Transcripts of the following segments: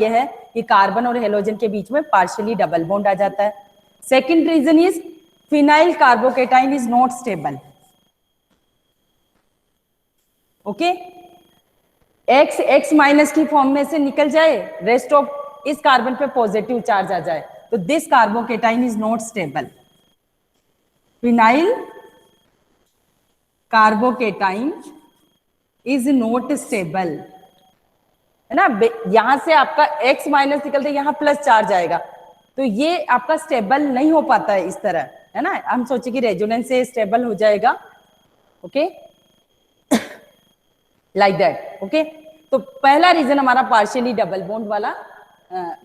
यह है कि कार्बन और हेलोजन के बीच में पार्शियली डबल बॉन्ड आ जाता है। Second reason is phenyl carbocation is not stable. Okay, X minus की फॉर्म में से निकल जाए, रेस्ट ऑफ इस कार्बन पे पॉजिटिव चार्ज आ जाए, तो this carbocation is not stable. Phenyl carbocation is not stable, है ना। यहां से आपका एक्स माइनस निकलते यहां प्लस चार्ज आएगा, तो ये आपका स्टेबल नहीं हो पाता है इस तरह, है ना। हम सोचे कि रेजोनेंस से स्टेबल हो जाएगा, ओके, लाइक दैट। ओके, तो पहला रीजन हमारा पार्शियली डबल बॉन्ड वाला,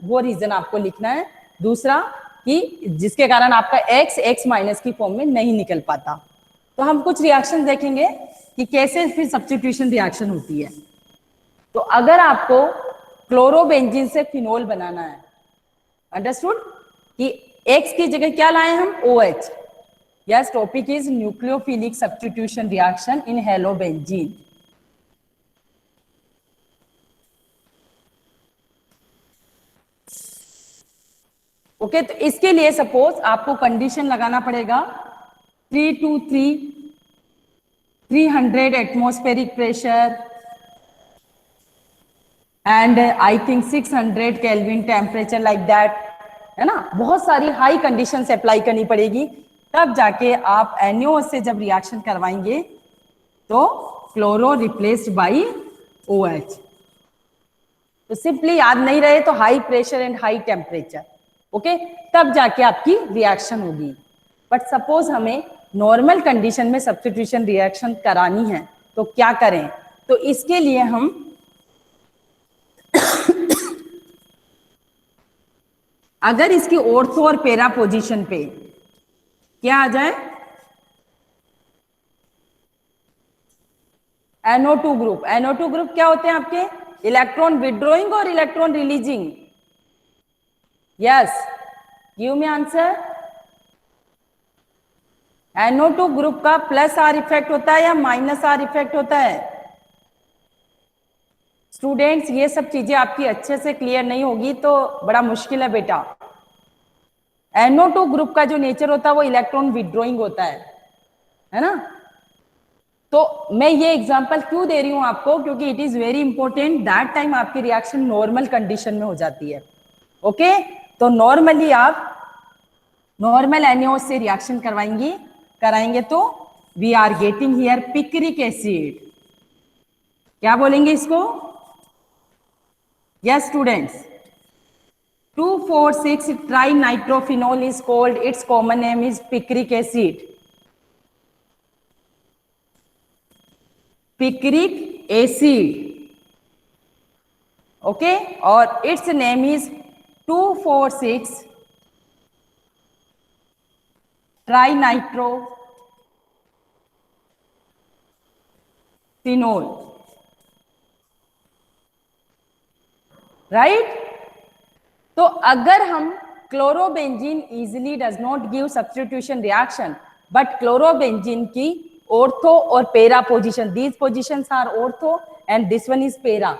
वो रीजन आपको लिखना है। दूसरा कि जिसके कारण आपका एक्स माइनस की फॉर्म में नहीं निकल पाता। तो हम कुछ रिएक्शन देखेंगे कि कैसे फिर सब्स्टिट्यूशन रिएक्शन होती है। तो अगर आपको क्लोरोबेंजीन से फिनोल बनाना है, अंडरस्टूड, कि एक्स की जगह क्या लाए हम, OH। Yes, topic is nucleophilic substitution reaction in halobenzene. Okay, तो इसके लिए सपोज आपको कंडीशन लगाना पड़ेगा 300 atmospheric pressure and I think 600 kelvin temperature, like that, है ना। बहुत सारी हाई कंडीशंस अप्लाई करनी पड़ेगी, तब जाके आप NaOH से जब रिएक्शन करवाएंगे तो क्लोरो रिप्लेस्ड बाई OH। तो सिंपली याद नहीं रहे तो high pressure and high temperature, okay, तब जाके आपकी रिएक्शन होगी। बट सपोज हमें नॉर्मल कंडीशन में सब्स्टिट्यूशन रिएक्शन करानी है तो क्या करें, तो इसके लिए हम अगर इसकी ऑर्थो और पैरा पोजीशन पे क्या आ जाए, NO2 ग्रुप। NO2 ग्रुप क्या होते हैं आपके, इलेक्ट्रॉन विड्रॉइंग और electron releasing. Yes, give me answer. NO2 group का प्लस R इफेक्ट होता है या माइनस R इफेक्ट होता है। स्टूडेंट्स, ये सब चीजें आपकी अच्छे से क्लियर नहीं होगी तो बड़ा मुश्किल है बेटा। NO2 ग्रुप का जो नेचर होता है वो इलेक्ट्रॉन विड्रॉइंग होता है ना। तो मैं ये एग्जांपल क्यों दे रही हूं आपको, क्योंकि it is very important, that time आपकी रिएक्शन नॉर्मल कंडीशन में हो जाती है। ओके, तो नॉर्मली आप नॉर्मल NaOH से रिएक्शन कराएंगे तो we are getting here picric acid. क्या बोलेंगे इसको, yes students, 2,4,6 trinitrophenol is called, its common name is picric acid. Picric acid, okay, और its name is 2,4,6 trinitrophenol, right. तो अगर हम chlorobenzene easily does not give substitution reaction, but chlorobenzene की ortho और para position, these positions are ortho and this one is para,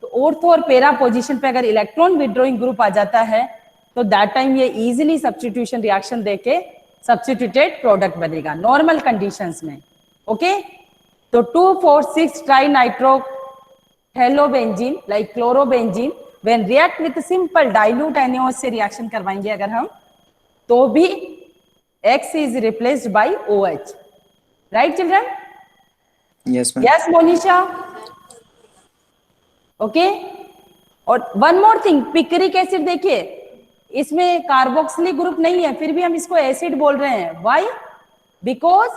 तो ortho और para position पे अगर इलेक्ट्रॉन विड्रॉइंग ग्रुप आ जाता है तो दैट टाइम ये इजिली सब्स्टिट्यूशन रिएक्शन देके सब्स्टिट्यूटेड प्रोडक्ट बनेगा नॉर्मल कंडीशंस में। ओके, तो 2,4,6 trinitro halobenzene like chlorobenzene when react with simple dilute NaOH से रिएक्शन करवाएंगे अगर हम, तो भी X is replaced by OH, right children? Yes ma'am. Yes Monisha, okay. और one more thing, picric acid देखिए, इसमें कार्बोक्सिलिक ग्रुप नहीं है, फिर भी हम इसको एसिड बोल रहे हैं। व्हाई? बिकॉज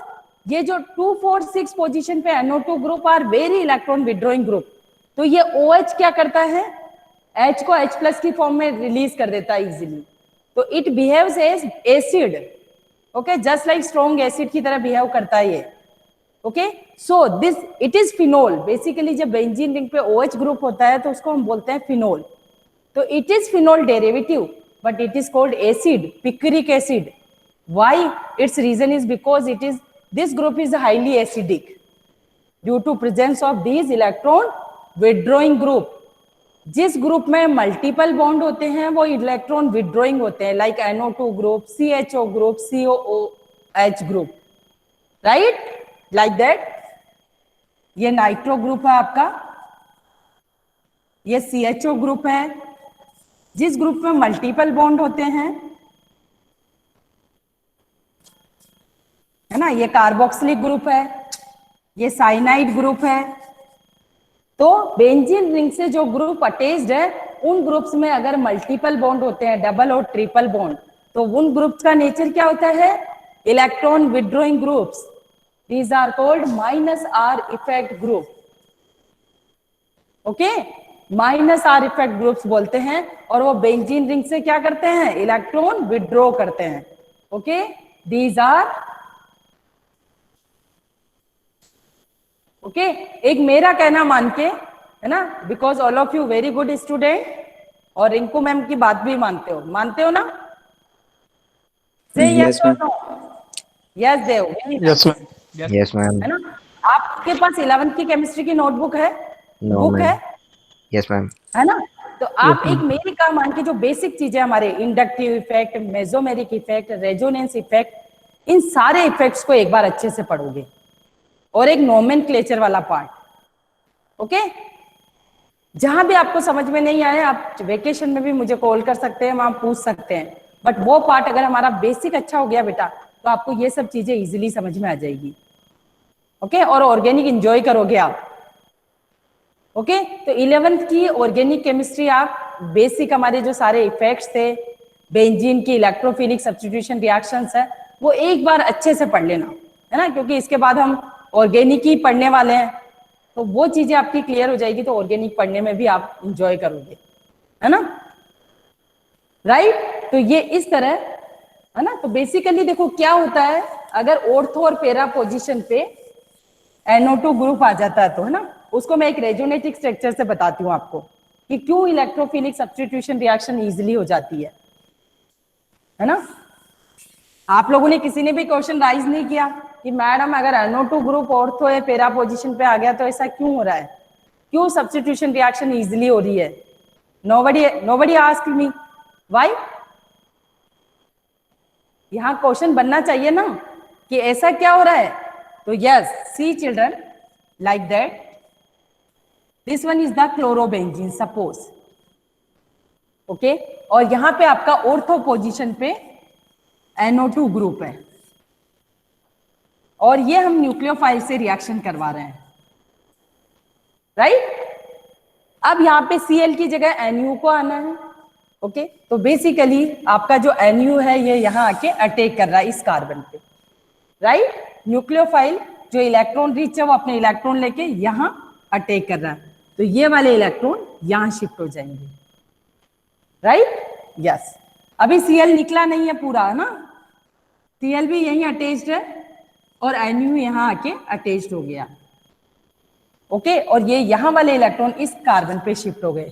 ये जो 2,4,6 पोजीशन पे NO2 group are very electron withdrawing group, तो ये OH क्या करता है, H को H प्लस की फॉर्म में रिलीज कर देता है इजीली, तो it behaves as acid, okay, just like strong acid की तरह बिहेव करता है ये। Okay, so this it is phenol. Basically जब बेंजीन रिंग पे OH ग्रुप होता है तो उसको हम बोलते हैं फिनोल, तो it is phenol derivative but it is called acid, picric acid. Why? Its reason is because it is this group is highly acidic due to presence of these electron withdrawing group. जिस group में multiple bond होते हैं वो electron withdrawing होते हैं, like NO2 group, CHO group, COOH group, right, like that. ये nitro group है आपका, ये CHO ग्रुप है। जिस ग्रुप में मल्टीपल बॉन्ड होते हैं, है ना, ये कार्बोक्सिलिक ग्रुप है, ये साइनाइड ग्रुप है। तो बेंजीन रिंग से जो ग्रुप अटैच्ड है, उन ग्रुप्स में अगर मल्टीपल बॉन्ड होते हैं, डबल और ट्रिपल बॉन्ड, तो उन ग्रुप्स का नेचर क्या होता है? Electron withdrawing groups. These are called -R effect group. Okay, -R effect groups बोलते हैं, और वो बेंजीन रिंग से क्या करते हैं? इलेक्ट्रॉन विड्रॉ करते हैं। Okay, these are okay. एक मेरा कहना मान के, है ना, because all of you very good student, और रिंकू मैम की बात भी मानते हो ना? से Yes, यस और ma'am. नो? यस देव, Yes, ma'am. Yes, ma'am. है ना? आपके पास 11th की केमिस्ट्री की नोटबुक है? No, बुक है? ma'am. Yes, ma'am. है ना? तो आप एक मेरी का मान के जो बेसिक चीजें हमारे inductive effect, mesomeric effect, resonance effect, इन सारे इफेक्ट्स को एक बार अच्छे से पढ़ोगे, और एक नोमेनक्लेचर वाला पार्ट। ओके, जहां भी आपको समझ में नहीं आए, आप वेकेशन में भी मुझे कॉल कर सकते हैं, वहां पूछ सकते हैं। बट वो पार्ट अगर हमारा बेसिक अच्छा हो गया बेटा, तो आपको ये सब चीजें इजीली समझ में आ जाएगी। ओके, और ऑर्गेनिक एंजॉय करोगे आप। ओके, तो 11th की ऑर्गेनिक केमिस्ट्री आप बेसिक हमारे जो सारे इफेक्ट्स थे, बेंजीन की इलेक्ट्रोफिलिक सब्स्टिट्यूशन रिएक्शंस है, वो एक बार अच्छे से पढ़ लेना, है ना, क्योंकि इसके बाद हम ऑर्गेनिक ही पढ़ने वाले हैं। तो वो चीजें आपकी क्लियर हो जाएगी, तो ऑर्गेनिक पढ़ने में भी आप इंजॉय करोगे, है ना, राइट। तो ये इस तरह, है ना। तो बेसिकली देखो क्या होता है, अगर ऑर्थो और पैरा पोजीशन पे NO2 ग्रुप आ जाता है, तो है ना, उसको मैं एक रेजोनेटिक स्ट्रक्चर से बताती हूँ आपको कि क्यों इलेक्ट्रोफिलिक सब्स्टिट्यूशन रिएक्शन इजीली हो जाती है ना। आप लोगों ने किसी ने भी क्वेश्चन राइज नहीं किया कि मैडम अगर NO2 ग्रुप ऑर्थो या पैरा पोजीशन पे आ गया तो ऐसा क्यों हो रहा है, क्यों सब्स्टिट्यूशन रिएक्शन इजीली हो रही है? Nobody asked me why. यहां क्वेश्चन बनना चाहिए ना कि ऐसा क्या हो रहा है। तो yes, see children, like that, this one is the chlorobenzene suppose. Okay, और यहां पे आपका ऑर्थो पोजीशन पे NO2 ग्रुप है, और ये हम न्यूक्लियोफाइल से रिएक्शन करवा रहे हैं, राइट। अब यहाँ पे Cl की जगह Nu को आना है। ओके, तो बेसिकली आपका जो Nu है ये यहाँ आके अटैक कर रहा है इस कार्बन पे, राइट। न्यूक्लियोफाइल जो इलेक्ट्रॉन रिच है वो अपने इलेक्ट्रॉन लेके यहाँ अटैक कर रहा है, तो ये वाले इलेक्ट्रॉन यहाँ शिफ्ट हो जाएंगे, राइट। यस, अभी Cl निकला नहीं है पूरा, है ना, Cl भी यहीं अटैच्ड है, और Nu यहाँ आके अटैच्ड हो गया। ओके, और ये यहाँ वाले इलेक्ट्रॉन इस कार्बन पे शिफ्ट हो गए,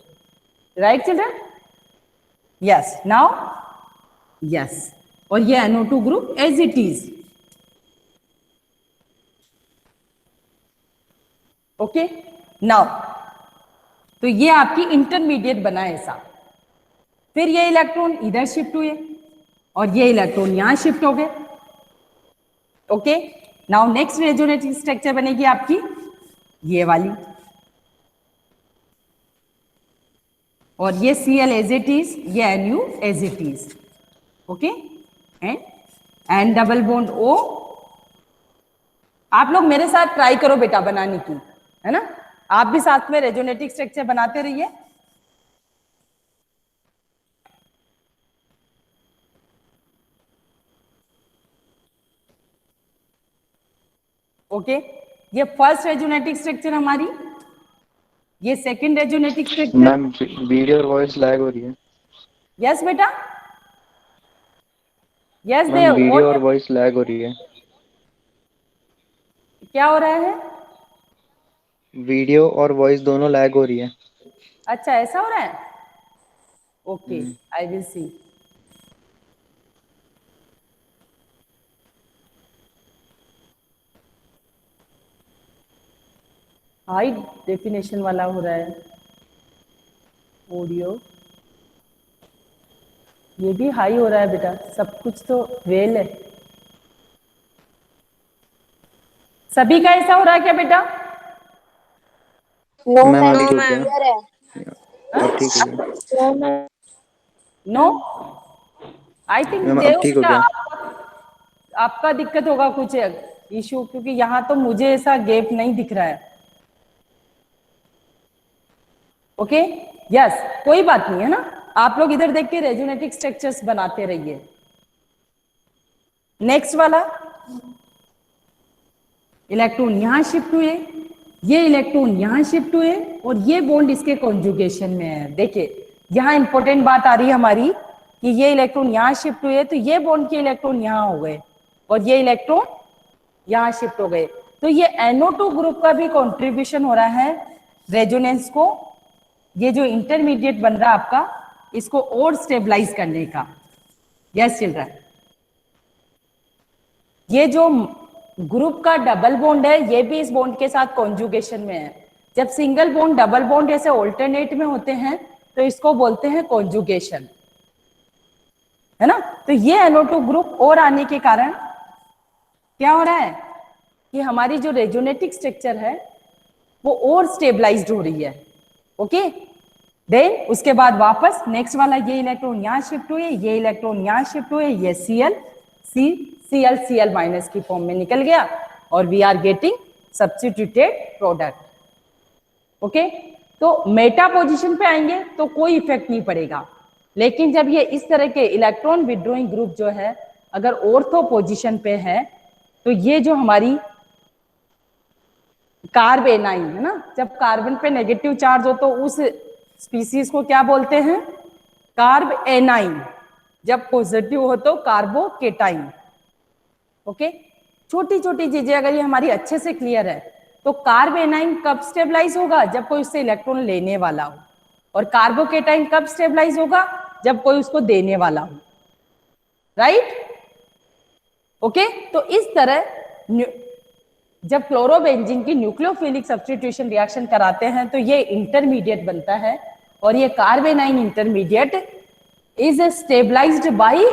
right children. Yes, now yes, और ये NO2 group as it is. Okay, now तो ये आपकी इंटरमीडिएट बना ऐसा, फिर ये इलेक्ट्रॉन इधर शिफ्ट हुए, और ये इलेक्ट्रॉन यहां शिफ्ट हो गए। Okay, now next resonating structure बनेगी आपकी ये वाली, और ये Cl एज इट इज, ये Nu as it is. Okay, and double bond O। आप लोग मेरे साथ ट्राई करो बेटा बनाने की, है ना, आप भी साथ में रेजोनेटिक स्ट्रक्चर बनाते रहिए। ओके, ये फर्स्ट रेजोनेटिक स्ट्रक्चर हमारी, ये सेकंड रेजोनेटिक स्ट्रक्चर। मैम वीडियो और वॉइस लैग हो रही है। यस बेटा, यस मैम देव, वीडियो और वॉइस लैग हो रही है। क्या हो रहा है? वीडियो और वॉइस दोनों लैग हो रही है। अच्छा, ऐसा हो रहा है। Okay, I will see. High definition वाला हो रहा है। ऑडियो ये भी हाई हो रहा है बेटा, सब कुछ तो वेल है। सभी का ऐसा हो रहा है क्या बेटा? नो मैम मैम, अभी रुक गया। क्लियर है। अब ठीक हो गया। No ma'am, no, I think ma'am Dev अब ठीक हो बेटा गया। आपका दिक्कत होगा कुछ इशू, क्योंकि यहाँ तो मुझे ऐसा गैप नहीं दिख रहा है। ओके, यस, कोई बात नहीं है ना, आप लोग इधर देख के रेजोनेटिक स्ट्रक्चर्स बनाते रहिए। नेक्स्ट वाला, इलेक्ट्रॉन यहां शिफ्ट हुए, ये इलेक्ट्रॉन यहां शिफ्ट हुए और ये बॉन्ड इसके कॉन्जुगेशन में है। देखिए यहां इंपॉर्टेंट बात आ रही है हमारी कि ये इलेक्ट्रॉन यहां शिफ्ट हुए तो ये बॉन्ड के इलेक्ट्रॉन यहां हो गए और ये इलेक्ट्रॉन यहां शिफ्ट हो गए। तो ये NO2 ग्रुप का भी कंट्रीब्यूशन हो रहा है रेजोनेंस को, ये जो इंटरमीडिएट बन रहा है आपका, इसको और स्टेबलाइज करने का। यस चिल्ड्रन, ये जो ग्रुप का डबल बॉन्ड है ये भी इस बॉन्ड के साथ कॉन्जुगेशन में है। जब सिंगल बॉन्ड डबल बॉन्ड ऐसे ऑल्टरनेट में होते हैं तो इसको बोलते हैं कॉन्जुगेशन, है ना। तो ये NO2 ग्रुप और आने के कारण क्या हो रहा है कि हमारी जो रेजोनेटिक स्ट्रक्चर है वो और स्टेबलाइज्ड हो रही है। ओके, देन उसके बाद वापस नेक्स्ट वाला, ये इलेक्ट्रॉन यहां शिफ्ट हुए, ये इलेक्ट्रॉन यहां शिफ्ट हुए, ये Cl माइनस की फॉर्म में निकल गया और we are getting substituted product. Okay, तो मेटा पोजीशन पे आएंगे तो कोई इफेक्ट नहीं पड़ेगा, लेकिन जब ये इस तरह के इलेक्ट्रॉन विड्रॉइंग ग्रुप जो है अगर ऑर्थो पोजीशन पे है तो ये जो हमारी कार्ब एनाइन है ना, जब कार्बन पे नेगेटिव चार्ज हो तो उस स्पीसीज को क्या बोलते हैं? Carb A9. जब पॉजिटिव हो तो कार्बोकेटाइन। ओके, छोटी छोटी चीजें अगर ये हमारी अच्छे से क्लियर है तो कार्ब एनाइन कब स्टेबलाइज होगा? जब कोई उससे इलेक्ट्रॉन लेने वाला हो, और कार्बोकेटाइन कब स्टेबलाइज होगा? जब कोई उसको देने वाला हो, राइट। ओके, तो इस तरह जब क्लोरोबेंजीन की न्यूक्लियोफिलिक सब्स्टिट्यूशन रिएक्शन कराते हैं तो ये इंटरमीडिएट बनता है और ये carbanion intermediate is stabilized by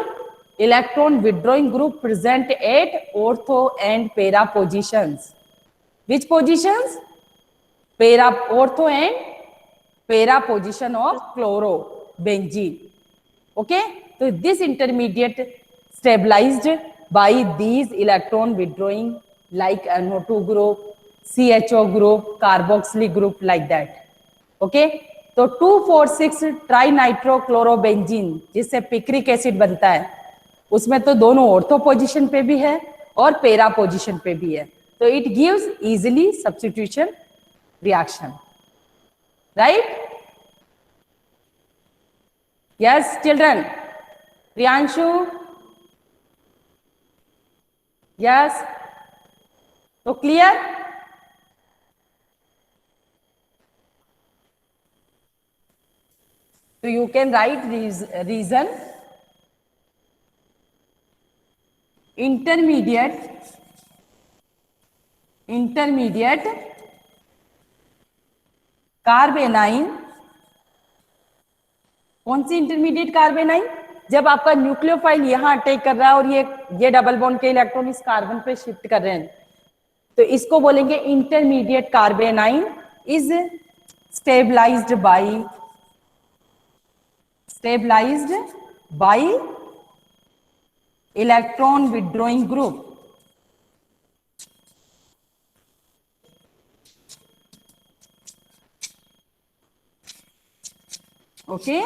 electron withdrawing group present at ortho and para positions. Which positions? Para, ortho and para position of chlorobenzene. Okay, so this intermediate stabilized by these electron withdrawing like NO2 group, CHO group, carboxylic group, like that. Okay, तो 2,4,6 ट्राइनाइट्रोक्लोरोबेंजीन जिससे picric acid बनता है उसमें तो दोनों ortho position पे भी है और पैरा पोजीशन पे भी है, तो it gives easily substitution reaction, right? Yes children, Priyanshu, yes, so clear? So you can write reason intermediate कार्बेनाइन। कौन सी इंटरमीडिएट कार्बेनाइन? जब आपका न्यूक्लियोफाइल यहां अटैक कर रहा है और ये डबल बॉन्ड के इलेक्ट्रॉन इस कार्बन पे शिफ्ट कर रहे हैं तो इसको बोलेंगे intermediate carbanion is stabilized by electron withdrawing group. Okay,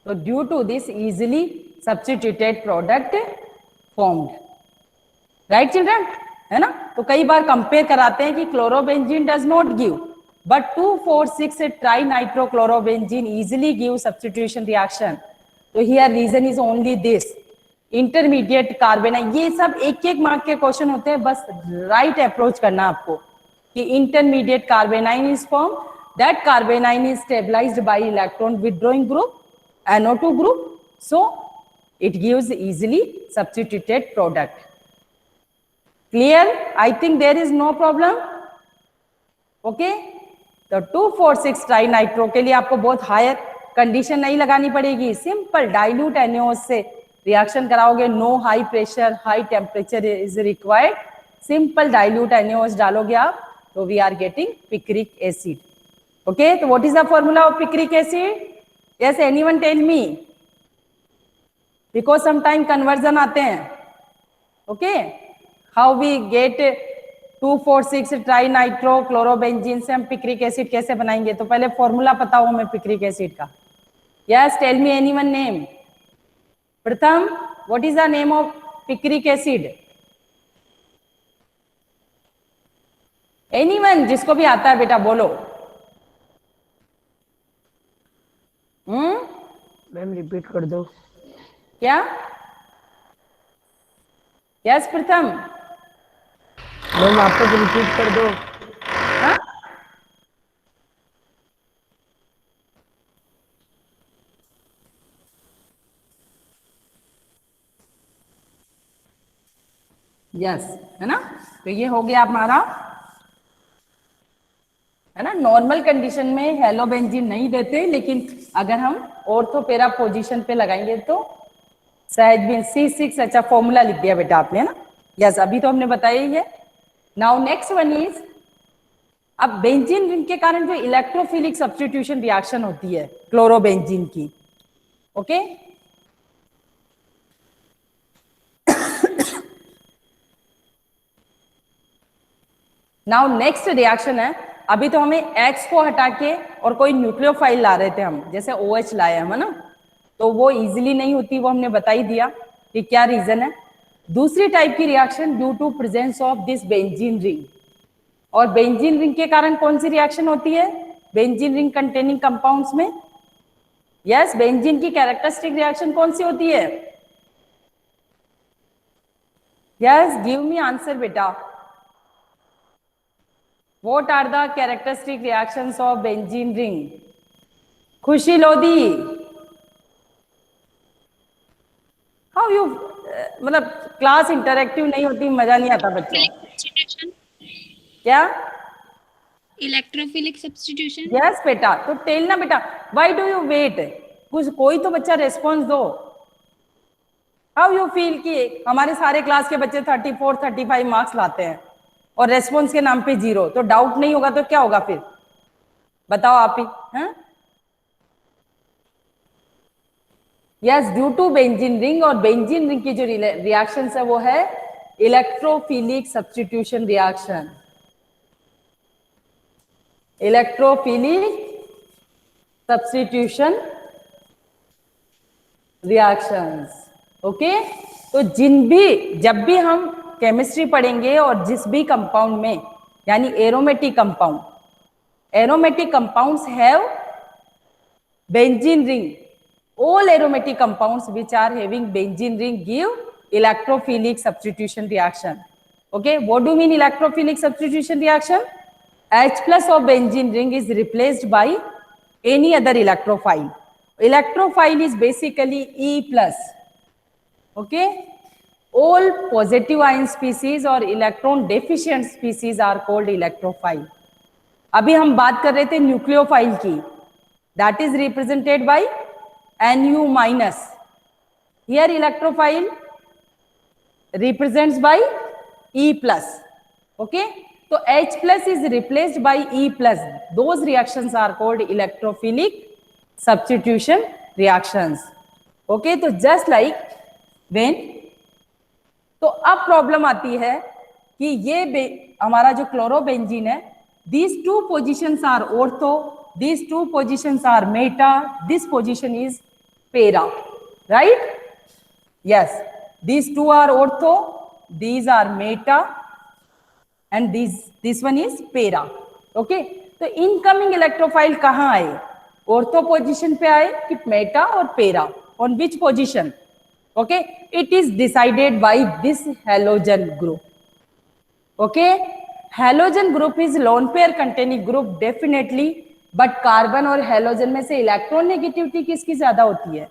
तो due to this easily substituted product formed, right children, है ना। तो कई बार कंपेयर कराते हैं कि chlorobenzene does not give but 2,4,6 trinitrochlorobenzene easily give substitution reaction. तो here reason is only this intermediate carbanion. ये सब एक एक मार्क के क्वेश्चन होते हैं, बस राइट अप्रोच करना आपको कि intermediate carbanion is form, that carbanion is stabilized by electron withdrawing group NO2 group, so it gives easily substituted product. Clear? I think there is no problem. Okay, तो 2,4,6 ट्राइनाइट्रो के लिए आपको बहुत हायर कंडीशन नहीं लगानी पड़ेगी, सिंपल डाइल्यूट NaOH से reaction कराओगे, no high pressure high temperature is required, simple dilute NaOH डालोगे आप, तो we are getting picric acid. Okay, तो what is the formula of picric acid? Yes, anyone tell me, because sometime conversion आते हैं. Okay, how we get 2,4,6 tri nitro chlorobenzene से हम picric acid कैसे बनाएंगे? तो पहले फॉर्मूला पता हो हमें पिक्रिक एसिड का. Yes, tell me anyone name. Pratham, what is the name of picric acid? Anyone, जिसको भी आता है बेटा बोलो. मैम रिपीट कर दो. क्या? यस प्रथम. मैम वापस रिपीट कर दो. हाँ? यस, है ना. तो ये हो गया हमारा, है ना. नॉर्मल कंडीशन में हेलोबेंजीन नहीं देते, लेकिन अगर हम ऑर्थोपेरा पोजीशन पे लगाएंगे तो सहज भी C6. अच्छा, फॉर्मूला लिख दिया बेटा आपने, है ना. यस, अभी तो हमने बताया ही है. नाउ नेक्स्ट वन इज, अब बेंजीन रिंग के कारण जो इलेक्ट्रोफिलिक सब्स्टिट्यूशन रिएक्शन होती है क्लोरोबेंजीन की. ओके, नाउ नेक्स्ट रिएक्शन है. अभी तो हमें X को हटा के और कोई न्यूक्लियोफाइल ला रहे थे हम, जैसे OH लाए हम, है ना. तो वो इजीली नहीं होती, वो हमने बता ही दिया कि क्या रीजन है. दूसरी टाइप की reaction due to presence of this benzene ring. और बेंजीन रिंग के कारण कौन सी रिएक्शन होती है बेंजीन रिंग कंटेनिंग कंपाउंड्स में? यस, बेंजीन की कैरेक्टरिस्टिक रिएक्शन कौन सी होती है? यस, गिव मी आंसर बेटा. What are the characteristic reactions of benzene ring? खुशी लोधी, how you मतलब क्लास इंटरेक्टिव नहीं होती, मजा नहीं आता बच्चों. क्या? Electrophilic substitution. यस बेटा. तो टेल ना बेटा, व्हाई डू यू वेट? कुछ कोई तो बच्चा रेस्पॉन्स दो. हाउ यू फील कि हमारे सारे क्लास के बच्चे 34-35 मार्क्स लाते हैं और रेस्पॉन्स के नाम पे 0, तो डाउट नहीं होगा तो क्या होगा फिर? बताओ आप ही. हैं? Yes, due to benzene ring. और बेंजीन रिंग की जो रिएक्शन है वो है electrophilic substitution reaction. Electrophilic substitution reactions. Okay, तो जब भी हम केमिस्ट्री पढ़ेंगे और जिस भी कंपाउंड में, यानी aromatic compounds have benzene ring. all aromatic compounds which are having benzene ring give electrophilic substitution reaction. Okay, what do you mean electrophilic substitution reaction? H plus of benzene ring is replaced by any other electrophile. Electrophile is basically E plus. Okay, all positive ion species or electron deficient species are called electrophile. अभी हम बात कर रहे थे nucleophile की, that is represented by Nu minus. Here electrophile represents by E plus. Okay, so H plus is replaced by E plus. Those reactions are called electrophilic substitution reactions. Okay, तो just like when, तो अब problem आती है कि ये हमारा जो chlorobenzene है, these two positions are ortho, these two positions are meta, this position is para, right? Yes, these two are ortho, these are meta, and this one is para. Okay, तो incoming electrophile कहाँ आए? Ortho position पे आए कि Meta और पेरा? On which position? Okay, it is decided by this halogen group. Okay, halogen group is lone pair containing group definitely, but carbon और halogen में से इलेक्ट्रॉन नेगेटिविटी किसकी ज्यादा होती है?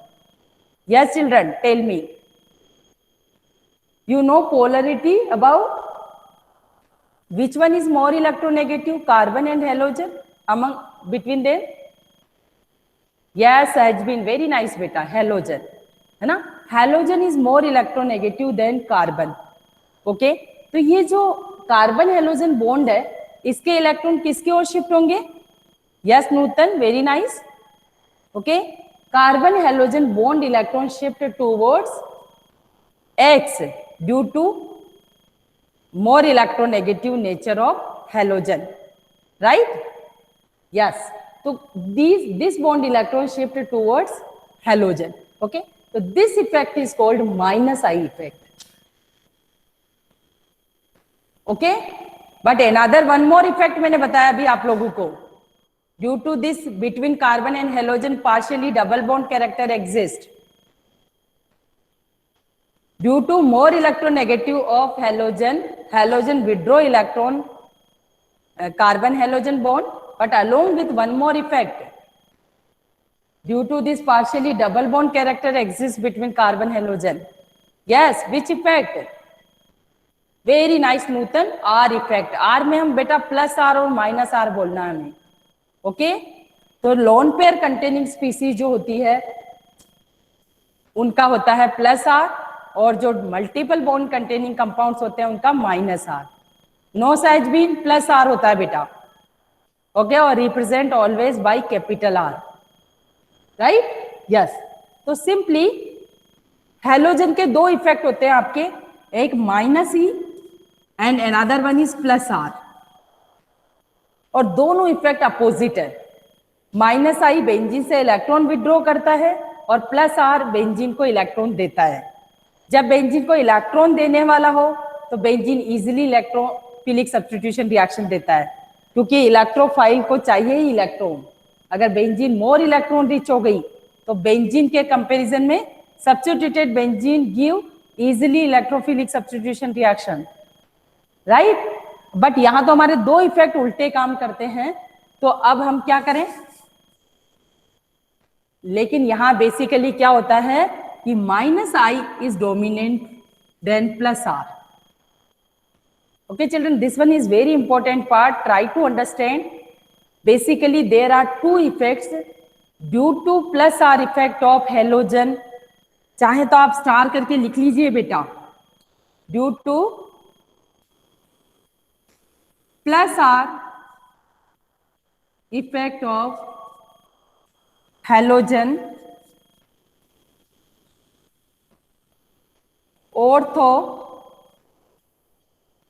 Yes children, tell me. You know polarity about which one is more electronegative, carbon and halogen among between them? Yes has been very nice बेटा, halogen है ना, halogen is more electronegative than carbon. Okay, तो ये जो carbon halogen bond है इसके electron किसकी ओर shift होंगे? Yes Nutan, very nice. Okay, carbon halogen bond electron shift towards X due to more electronegative nature of halogen, right? Yes, so this bond electron shift towards halogen. Okay, so this effect is called minus I effect. Okay, but another one more effect मैंने बताया अभी आप लोगों को, due to this between carbon and halogen partially double bond character exists. Due to more electronegative of halogen, halogen withdraw electron carbon halogen bond, but along with one more effect. Due to this partially double bond character exists between carbon halogen. Yes, which effect? Very nice Nutan, R effect. R में हम बेटा plus R और minus R बोलना है हमें। Okay, तो lone pair containing species जो होती है उनका होता है प्लस R, और जो मल्टीपल बॉन्ड कंटेनिंग कंपाउंड्स होते हैं उनका minus R। No size been plus R होता है बेटा। ओके, और represent always by capital R, right? Yes, तो सिंपली हैलोजन के दो इफेक्ट होते हैं आपके, एक minus E and another one is plus R, और दोनों इफेक्ट अपोजिट है। माइनस I बेंजीन से इलेक्ट्रॉन विड्रॉ करता है और प्लस R बेंजीन को इलेक्ट्रॉन देता है। जब बेंजीन को इलेक्ट्रॉन देने वाला हो तो benzene easily electrophilic substitution reaction देता है, क्योंकि इलेक्ट्रोफाइल को चाहिए ही इलेक्ट्रॉन। अगर बेंजीन मोर इलेक्ट्रॉन रिच हो गई तो बेंजीन के कंपैरिजन में substituted benzene give easily electrophilic substitution reaction, right? But यहां तो हमारे दो इफेक्ट उल्टे काम करते हैं, तो अब हम क्या करें? लेकिन यहां बेसिकली क्या होता है कि minus I is dominant than plus R. Okay children, this one is very important part, try to understand. Basically there are two effects due to plus R effect of halogen. चाहे तो आप star करके लिख लीजिए बेटा, due to plus R effect of halogen, ortho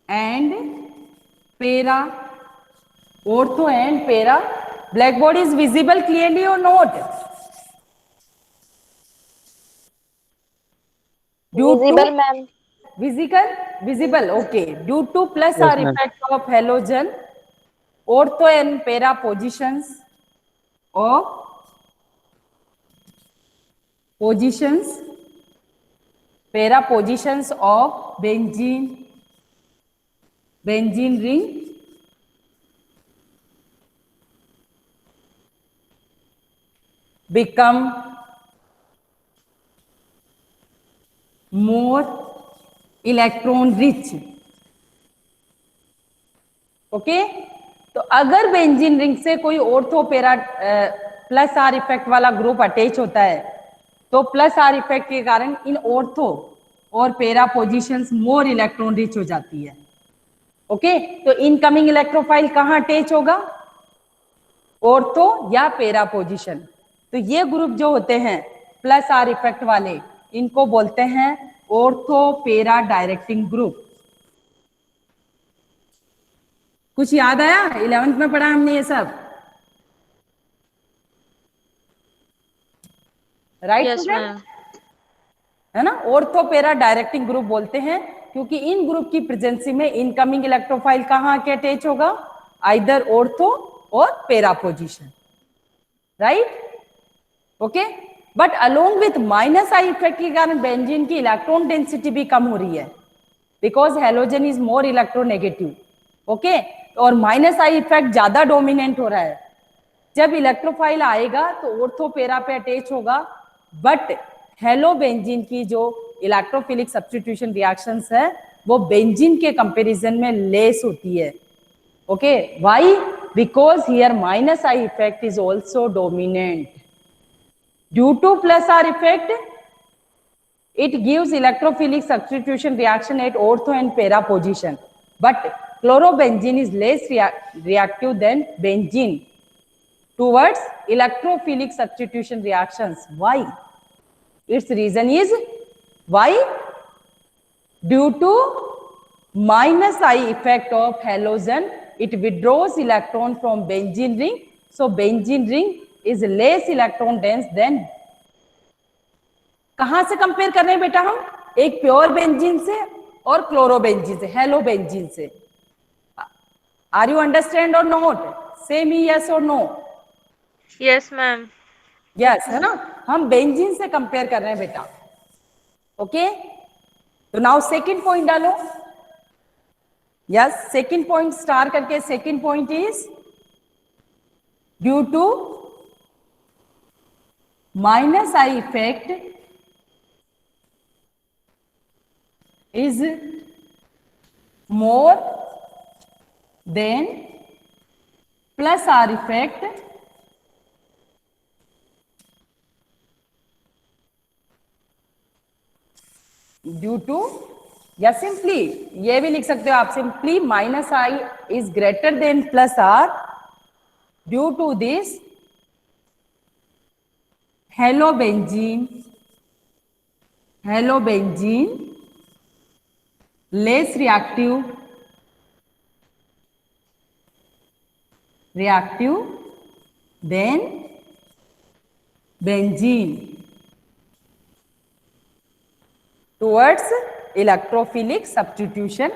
and para, ortho and para. Blackboard is visible clearly or not? Visible, ma'am. Visible. Okay. Due to plus Yes, R ma'am. effect of halogen, ortho and para positions para positions of benzene ring become more electron rich. Okay, तो अगर benzene ring से कोई ortho पेरा plus are effect वाला group attach होता है तो plus are effect के कारण इन ऑर्थो और पेरा पोजीशंस मोर इलेक्ट्रॉन रिच हो जाती है। ओके, तो इनकमिंग इलेक्ट्रोफाइल कहां अटैच होगा? ऑर्थो या पेरा पोजीशन। तो ये ग्रुप जो होते हैं प्लस आर इफेक्ट वाले, इनको बोलते हैं ऑर्थो पेरा डायरेक्टिंग ग्रुप। कुछ याद आया? 11th में पढ़ा हमने ये सब, राइट? Yes, ma'am. है ना, ऑर्थो पेरा डायरेक्टिंग ग्रुप बोलते हैं क्योंकि इन ग्रुप की प्रेजेंसी में इनकमिंग इलेक्ट्रोफाइल कहां के अटैच होगा? आइदर ऑर्थो और पेरा position, right? Okay, but along with minus I effect के कारण बेंजीन की इलेक्ट्रॉन डेंसिटी भी कम हो रही है because halogen is more electronegative. Okay, और माइनस आई इफेक्ट ज्यादा डोमिनेंट हो रहा है। जब इलेक्ट्रोफाइल आएगा तो ऑर्थो पेरा पे अटैच होगा, बट हेलो बेंजीन की जो इलेक्ट्रोफिलिक सब्स्टिट्यूशन रिएक्शंस है वो बेंजीन के कंपैरिजन में लेस होती है। Okay, why? Because here minus I effect is also dominant. Due two plus are effect it gives electrophilic substitution reaction at ortho and para position, but chlorobenzene is less reactive than benzene towards electrophilic substitution reactions. Why? Its reason is why? Due to minus I effect of halogen, it withdraws electron from benzene ring, so benzene ring is less electron dense than. कहां से compare कर रहे हैं बेटा हम? एक pure benzene से और क्लोरोबेंजीन से, हेलोबेंजीन से. आर यू अंडरस्टैंड और नॉट? सेम ही, यस और नो? Yes ma'am. यस, है ना. हम बेंजीन से कंपेयर कर रहे हैं बेटा. ओके, तो नाउ सेकंड पॉइंट डालो. यस, सेकंड पॉइंट स्टार करके. Second point is due to minus I effect is more than plus R effect due to, या सिंपली ये भी लिख सकते हो आप, simply minus I is greater than plus R due to this halobenzene less reactive than benzene towards electrophilic substitution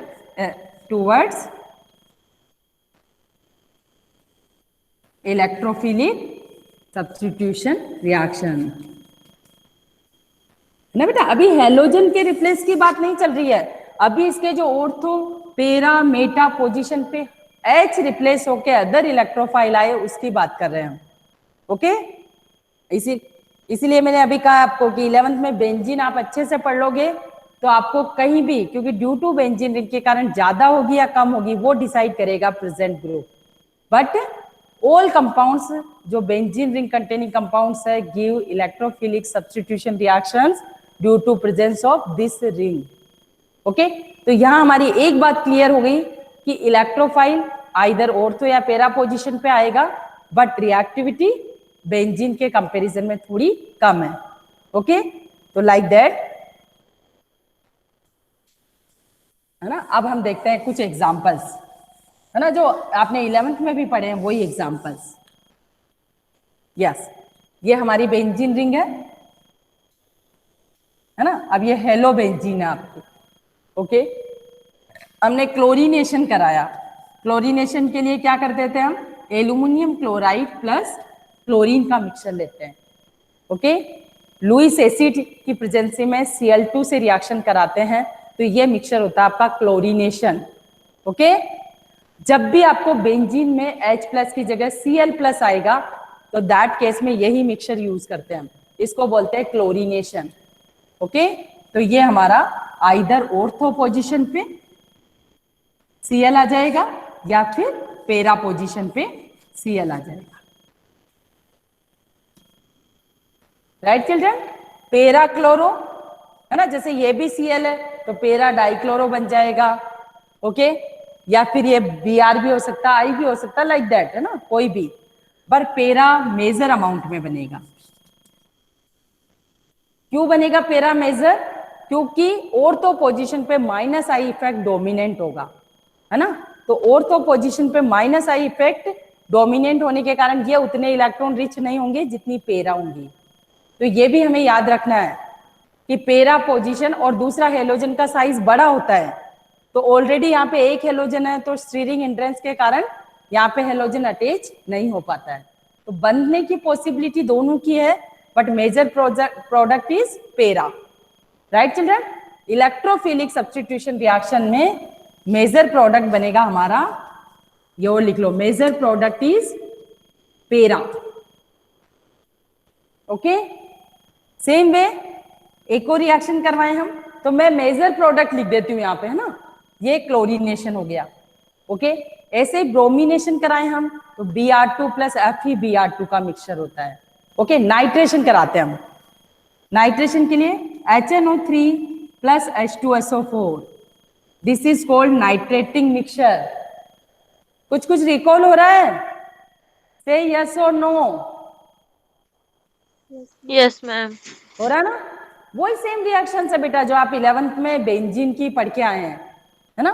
reaction. ना बेटा, अभी हेलोजन के रिप्लेस की बात नहीं चल रही है. अभी इसके जो ऑर्थो, पेरा, मेटा पोजीशन पे H रिप्लेस होके अदर इलेक्ट्रोफाइल आए उसकी बात कर रहे हैं हम. ओके, इसीलिए मैंने अभी कहा आपको कि 11th में बेंजीन आप अच्छे से पढ़ लोगे तो आपको कहीं भी, क्योंकि ड्यू टू बेंजीन रिंग के कारण ज्यादा होगी या कम होगी वो डिसाइड करेगा present group. But all compounds जो बेंजीन रिंग कंटेनिंग कंपाउंड्स है give electrophilic substitution reactions due to presence of this ring. Okay, तो यहां हमारी एक बात क्लियर हो गई कि इलेक्ट्रोफाइल आइदर ऑर्थो या पेरा पोजीशन पे आएगा, बट रिएक्टिविटी बेंजीन के कंपैरिजन में थोड़ी कम है. ओके, तो लाइक दैट, है ना. अब हम देखते हैं कुछ एग्जांपल्स, है ना, जो आपने 11th में भी पढ़े हैं वही एग्जांपल्स. यस, ये हमारी बेंजीन रिंग है ना. अब ये हेलो बेंजीन है आपको. ओके, हमने क्लोरीनेशन कराया. क्लोरीनेशन के लिए क्या करते थे हम? एल्यूमिनियम क्लोराइड प्लस क्लोरीन का मिक्सचर लेते हैं. ओके, लुईस एसिड की प्रेजेंसी में Cl2 से रिएक्शन कराते हैं तो ये मिक्सचर होता है आपका क्लोरीनेशन. ओके, जब भी आपको बेंजीन में H+ की जगह Cl+ आएगा तो दैट केस में यही मिक्सचर यूज करते हैं हम, इसको बोलते हैं क्लोरीनेशन. ओके, तो ये हमारा आइदर ऑर्थो पोजीशन पे Cl आ जाएगा या फिर पेरा पोजीशन पे Cl आ जाएगा. राइट चिल्ड्रन, पेरा क्लोरो, है ना, जैसे ये भी Cl है तो पेरा डाइक्लोरो बन जाएगा. ओके, या फिर ये Br भी हो सकता है, I भी हो सकता है, लाइक दैट, है ना, कोई भी, पर पेरा मेजर अमाउंट में बनेगा. क्यों बनेगा पेरा मेजर? क्योंकि ऑर्थो पोजीशन पे माइनस आई इफेक्ट डोमिनेंट होगा, है ना. तो ऑर्थो पोजीशन पे माइनस आई इफेक्ट डोमिनेंट होने के कारण ये उतने इलेक्ट्रॉन रिच नहीं होंगे जितनी पेरा होंगी. तो ये भी हमें याद रखना है कि पेरा पोजीशन और दूसरा हेलोजन का साइज बड़ा होता है. तो ऑलरेडी यहाँ पे एक हेलोजन है तो स्टीयरिंग हिंड्रेंस के कारण यहाँ पे हेलोजन अटैच नहीं हो पाता है. तो बनने की पॉसिबिलिटी दोनों की है, बट मेजर प्रोडक्ट इज पेरा. Right children, electrophilic substitution reaction में मेजर प्रोडक्ट बनेगा हमारा, ये और लिख लो, मेजर प्रोडक्ट इज पेरा. ओके, सेम वे एक और रिएक्शन करवाए हम तो मैं मेजर प्रोडक्ट लिख देती हूँ यहाँ पे, है ना, ये क्लोरीनेशन हो गया. ओके, ऐसे ब्रोमिनेशन कराए हम तो Br2 + FeBr2 का मिक्सचर होता है. ओके, नाइट्रेशन कराते हैं हम। नाइट्रेशन के लिए HNO3 plus H2SO4, this is called nitrating mixture. कुछ कुछ रिकॉल हो रहा है? से यस और नो? Yes, ma'am. हो रहा है ना? वही सेम रिएक्शन है बेटा जो आप 11th में बेंजीन की पढ़ के आए हैं, है ना?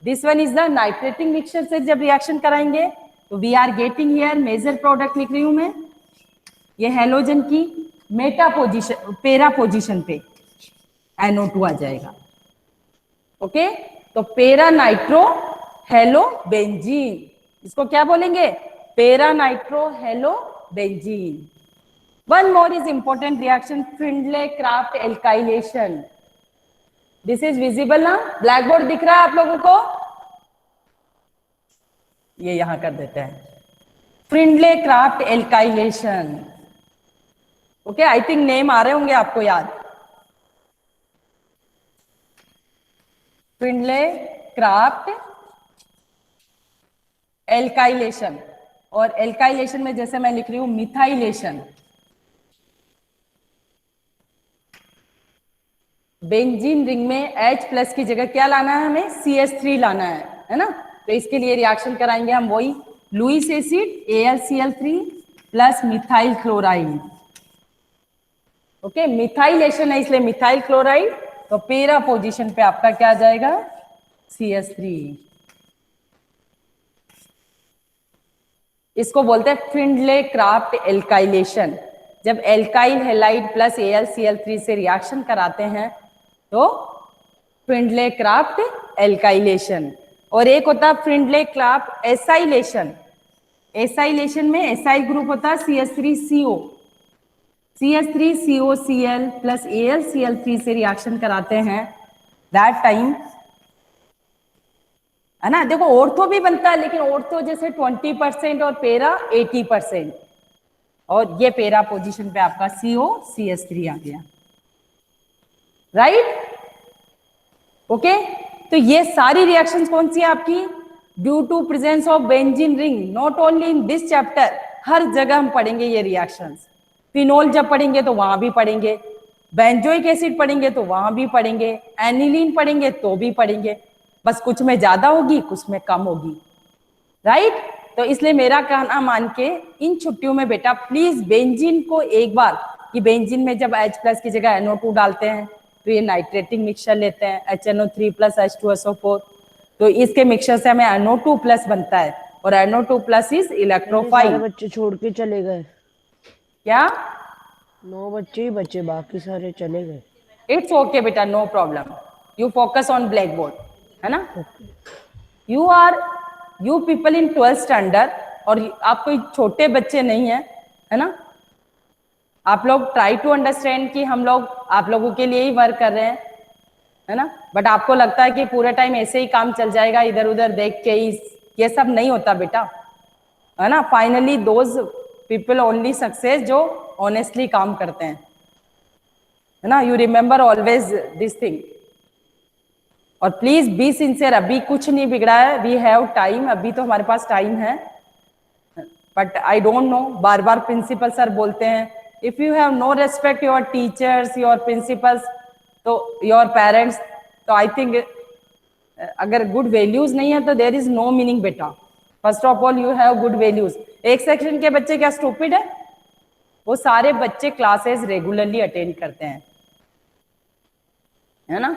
This one is the nitrating mixture से जब रिएक्शन कराएंगे तो we are getting here major product लिख रही हूं मैं, ये हेलोजन की मेटा पोजीशन, पेरा पोजीशन पे NO2 आ जाएगा। ओके, तो पेरा नाइट्रो हेलो बेंजीन, इसको क्या बोलेंगे? पेरा nitro hello benzene. One more is important reaction, Findlay-Kraft alkylation. This is visible ना? Blackboard दिख रहा है आप लोगों को? ये यहां कर देते हैं, Findlay-Kraft alkylation. Okay, I think name आ रहे होंगे आपको याद। Findlay-Kraft alkylation, और एल्काइलेशन में जैसे मैं लिख रही हूं मिथाइलेशन। बेंजीन रिंग में H+ की जगह क्या लाना है हमें? CH3 लाना है ना? तो इसके लिए रिएक्शन कराएंगे हम वही Lewis acid AlCl3 plus methyl chloride. Okay, methylation है इसलिए मिथाइल क्लोराइड, तो पेरा पोजीशन पे आपका क्या आ जाएगा? CH3। इसको बोलते हैं फिंडले-क्राफ्ट एल्काइलेशन। जब एल्काइल हैलाइड प्लस AlCl3 से रिएक्शन कराते हैं तो फिंडले-क्राफ्ट एल्काइलेशन। और एक होता है फिंडले-क्राफ्ट एसाइलेशन। एसाइलेशन में एसाइल ग्रुप होता है CH3CO, CH3COCl प्लस AlCl3 से रिएक्शन कराते हैं, दैट टाइम, है ना? देखो ऑर्थो भी बनता है, लेकिन ऑर्थो जैसे 20% और पेरा 80%, और ये पेरा पोजीशन पे आपका COCH3 आ गया, राइट? ओके, तो ये सारी रिएक्शंस कौन सी है आपकी? Due to presence of benzene ring, not only in this chapter, हर जगह हम पढ़ेंगे ये रिएक्शंस। फिनोल जब पढ़ेंगे तो वहां भी पढ़ेंगे, बेंजोइक एसिड पढ़ेंगे तो वहां भी पढ़ेंगे, एनिलीन पढ़ेंगे तो भी पढ़ेंगे, बस कुछ में ज्यादा होगी कुछ में कम होगी, राइट? तो इसलिए मेरा कहना मान के इन छुट्टियों में बेटा प्लीज बेंजीन को एक बार, कि बेंजीन में जब H+ की जगह NO2 डालते हैं तो ये नाइट्रेटिंग मिक्सचर लेते हैं HNO3 प्लस H2SO4, तो इसके मिक्सचर से हमें NO2 प्लस बनता है, और NO2 प्लस इज इलेक्ट्रोफाइल। सारे बच्चे छोड़ के चले गए, क्या? 9 बच्चे ही बचे, बाकी सारे चले गए। इट्स ओके बेटा, no problem, you focus on black board, है ना? You people in 12th standard, और आप कोई छोटे बच्चे नहीं है ना? आप लोग ट्राई टू अंडरस्टैंड कि हम लोग आप लोगों के लिए ही वर्क कर रहे हैं, है ना? बट आपको लगता है कि पूरा टाइम ऐसे ही काम चल जाएगा इधर उधर देख के ही, ये सब नहीं होता बेटा, है ना? Finally those people only success जो ऑनेस्टली काम करते हैं, है ना? You remember always this thing, और प्लीज बी सिंसियर, अभी कुछ नहीं बिगड़ा है, वी हैव टाइम, अभी तो हमारे पास टाइम है, बट आई डोंट नो, बार बार प्रिंसिपल सर बोलते हैं if you have no respect your teachers, your principals, तो योर पेरेंट्स, तो आई थिंक अगर गुड वैल्यूज नहीं है तो देयर इज नो मीनिंग बेटा। First of all you have good values. एक सेक्शन के बच्चे क्या स्टूपिड है? वो सारे बच्चे क्लासेस रेगुलरली अटेंड करते हैं, है ना?